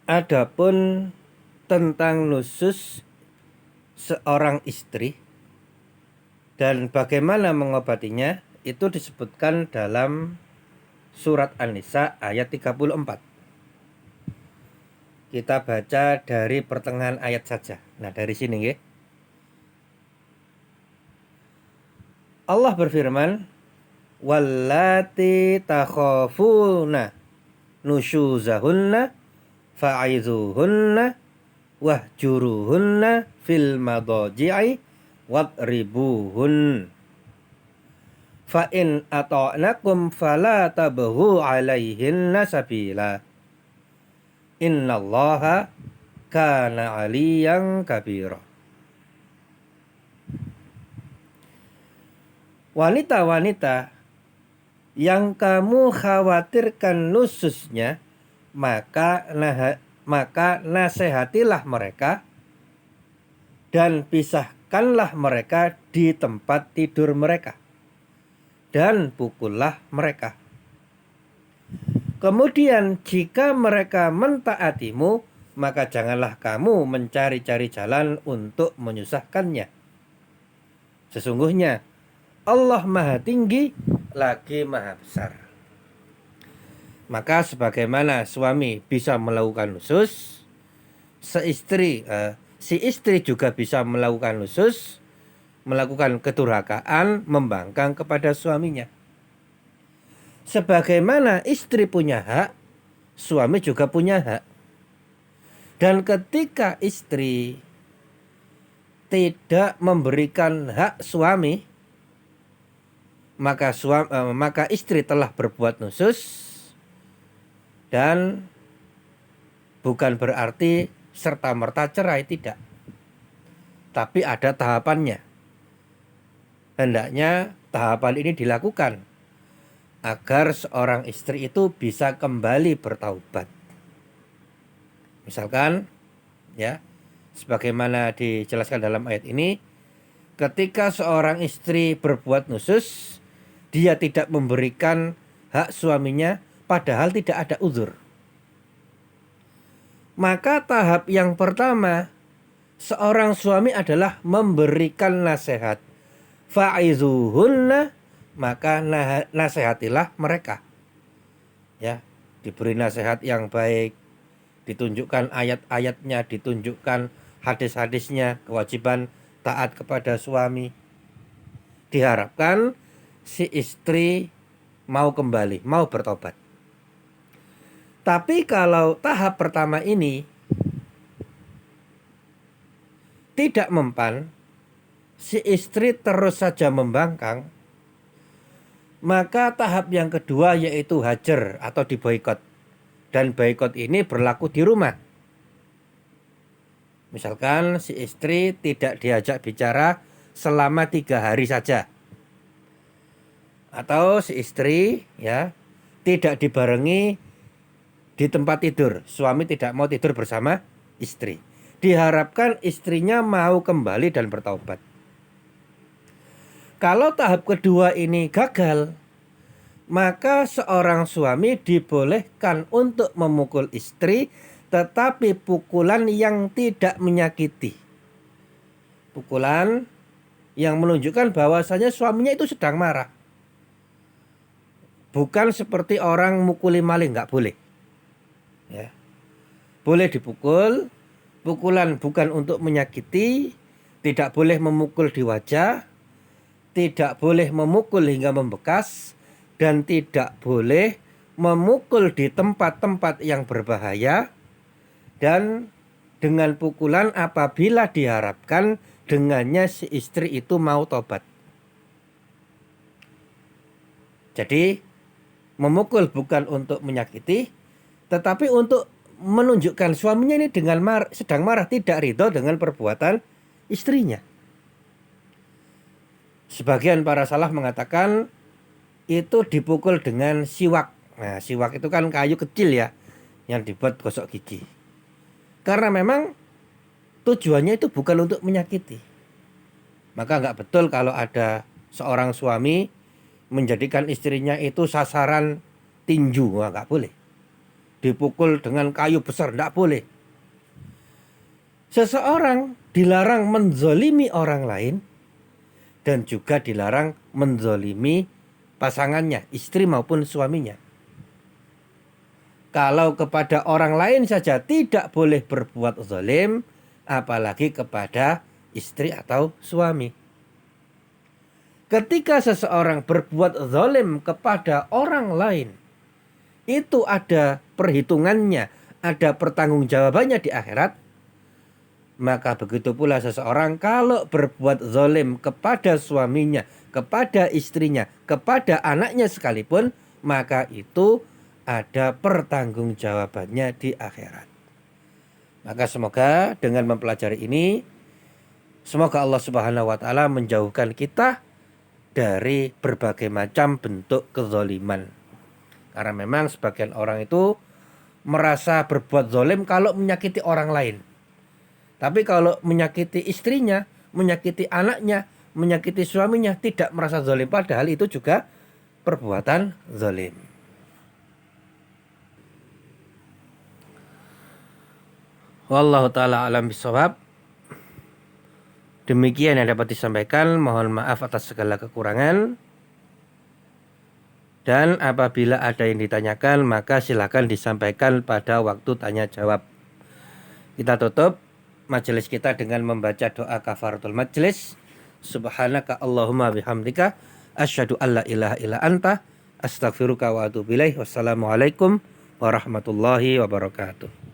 Adapun tentang nusus seorang istri dan bagaimana mengobatinya itu disebutkan dalam surat An-Nisa ayat 34. Kita baca dari pertengahan ayat saja. Nah, dari sini ya. Allah berfirman, "Wallati takhafuna nusyuzahunna fa'izuhunna wahjuruhunna fil madaji'i wadribuhun. Fa in ata'nakum fala tabghu 'alaihinna sabila. Innallaha kana 'aliyan kabira." Wanita-wanita yang kamu khawatirkan nususnya, maka nasihatilah mereka dan pisahkanlah mereka di tempat tidur mereka dan pukullah mereka. Kemudian jika mereka mentaatimu, maka janganlah kamu mencari-cari jalan untuk menyusahkannya. Sesungguhnya Allah Maha Tinggi lagi Maha Besar. Maka sebagaimana suami bisa melakukan nusus, si istri juga bisa melakukan nusus, melakukan kedurhakaan, membangkang kepada suaminya. Sebagaimana istri punya hak, suami juga punya hak. Dan ketika istri tidak memberikan hak suami, maka istri telah berbuat nusus, dan bukan berarti serta-merta cerai, tidak. Tapi ada tahapannya. Hendaknya tahapan ini dilakukan agar seorang istri itu bisa kembali bertaubat. Misalkan, ya, sebagaimana dijelaskan dalam ayat ini, ketika seorang istri berbuat nusus, dia tidak memberikan hak suaminya padahal tidak ada uzur. Maka tahap yang pertama, seorang suami adalah memberikan nasihat. Fa'izuhunna, maka nasihatilah mereka. Ya, diberi nasihat yang baik, ditunjukkan ayat-ayatnya, ditunjukkan hadis-hadisnya, kewajiban taat kepada suami. Diharapkan si istri mau kembali, mau bertobat. Tapi kalau tahap pertama ini tidak mempan, si istri terus saja membangkang, maka tahap yang kedua yaitu hajar atau diboikot. Dan boikot ini berlaku di rumah. Misalkan si istri tidak diajak bicara selama 3 hari saja. Atau si istri, ya, tidak dibarengi di tempat tidur. Suami tidak mau tidur bersama istri. Diharapkan istrinya mau kembali dan bertaubat. Kalau tahap kedua ini gagal, maka seorang suami dibolehkan untuk memukul istri, tetapi pukulan yang tidak menyakiti. Pukulan yang menunjukkan bahwasanya suaminya itu sedang marah. Bukan seperti orang mukuli maling, nggak boleh. Ya. Boleh dipukul, pukulan bukan untuk menyakiti, tidak boleh memukul di wajah, tidak boleh memukul hingga membekas, dan tidak boleh memukul di tempat-tempat yang berbahaya, dan dengan pukulan apabila diharapkan dengannya si istri itu mau tobat. Jadi memukul bukan untuk menyakiti, tetapi untuk menunjukkan suaminya ini sedang marah, tidak ridho dengan perbuatan istrinya. Sebagian para salaf mengatakan itu dipukul dengan siwak. Nah, siwak itu kan kayu kecil ya, yang dibuat gosok gigi. Karena memang tujuannya itu bukan untuk menyakiti. Maka nggak betul kalau ada seorang suami menjadikan istrinya itu sasaran tinju. Nggak boleh. dipukul dengan kayu besar, tidak boleh. Seseorang dilarang menzolimi orang lain dan juga dilarang menzolimi pasangannya, istri maupun suaminya. Kalau kepada orang lain saja tidak boleh berbuat zalim, apalagi kepada istri atau suami. Ketika seseorang berbuat zalim kepada orang lain, itu ada perhitungannya, ada pertanggungjawabannya di akhirat. Maka begitu pula seseorang kalau berbuat zalim kepada suaminya, kepada istrinya, kepada anaknya sekalipun, maka itu ada pertanggungjawabannya di akhirat. Maka semoga dengan mempelajari ini, semoga Allah Subhanahu wa taala menjauhkan kita dari berbagai macam bentuk kezaliman. Karena memang sebagian orang itu merasa berbuat zalim kalau menyakiti orang lain. Tapi kalau menyakiti istrinya, menyakiti anaknya, menyakiti suaminya, tidak merasa zalim. Padahal itu juga perbuatan zalim. Wallahu ta'ala alam bisawab. Demikian yang dapat disampaikan. Mohon maaf atas segala kekurangan. Dan apabila ada yang ditanyakan, maka silakan disampaikan pada waktu tanya jawab. Kita tutup majelis kita dengan membaca doa kafaratul majelis. Subhanaka Allahumma bihamdika asyhadu alla ilaha illa anta astaghfiruka wa atubu ilaik. Wassalamualaikum warahmatullahi wabarakatuh.